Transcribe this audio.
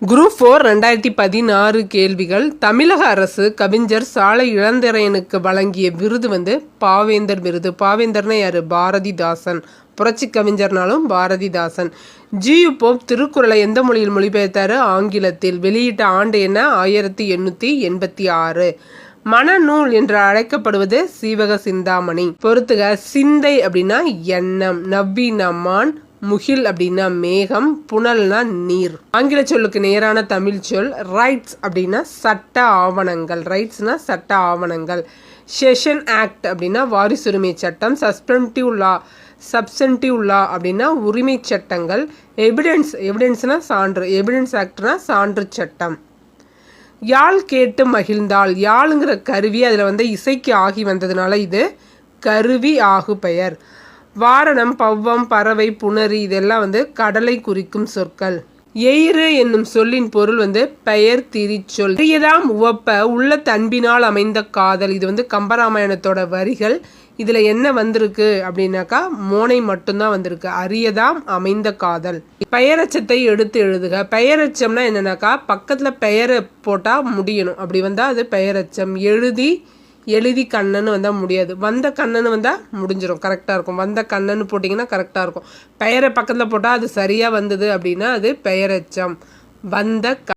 Group 4 2016 கேள்விகள். தமிழக அரசு கவிஞர் சாலை இளந்திரையனுக்கு வழங்கிய விருது பாவேந்தர் விருது. பாவேந்தர்னா யாரு? பாரதிதாசன். புரட்சி கவிஞர்னாலும் பாரதிதாசன். ஜியு போப் திருக்குறளை எந்த மொழியில் மொழிபெயர்த்தாரு? ஆங்கிலத்தில். வெளியிட்ட ஆண்டு என்ன? 1886. மனநூல் என்று அழைக்கப்படுவது சீவக சிந்தாமணி. பொறுத்துக. சிந்தை அப்படின்னா எண்ணம். நவ்வீனமான். முகில் அப்படின்னா மேகம். புனல்னா நீர். ஆங்கில சொல்லுக்கு நேரான தமிழ் சொல் ரைட்ஸ் அப்படின்னா சட்ட ஆவணங்கள். ரைட்ஸ்னா சட்ட ஆவணங்கள். செஷன் ஆக்ட் அப்படின்னா வாரிசுரிமை சட்டம். சப்ஸ்டன்டிவ் லா அப்படின்னா உரிமை சட்டங்கள். எவிடன்ஸ்னா சான்று. எவிடன்ஸ் ஆக்ட்னா சான்று சட்டம். யாழ் கேட்டு மகிழ்ந்தாள். யாழுங்கிற கருவி அதில் இசைக்கு ஆகி வந்ததுனால இது கருவி ஆகு பெயர். வாரணம், பவ்வம், பறவை, புணரி இதெல்லாம் கடலை குறிக்கும் சொற்கள். எயிறு என்னும் சொல்லின் பொருள் பெயர் திரிச்சொல். அரியதாம் உவப்ப உள்ள தன்பினால் அமைந்த காதல். இது கம்பராமாயணத்தோட வரிகள். இதுல என்ன வந்திருக்கு அப்படின்னாக்கா மோனை மட்டும்தான் வந்திருக்கு. அரியதாம் அமைந்த காதல். பெயரச்சத்தை எடுத்து எழுதுக. பெயரச்சம்னா என்னன்னாக்கா பக்கத்துல பெயரை போட்டா முடியணும். அப்படி வந்தா அது பெயரச்சம். எழுதி கண்ணன்னு வந்தால் முடியாது. வந்த கண்ணன்னு வந்தால் முடிஞ்சிடும். கரெக்டாக இருக்கும். வந்த கண்ணன்னு போட்டிங்கன்னா கரெக்டாக இருக்கும். பெயரை பக்கத்தில் போட்டால் அது சரியாக வந்தது அப்படின்னா அது பெயரச்சம். வந்த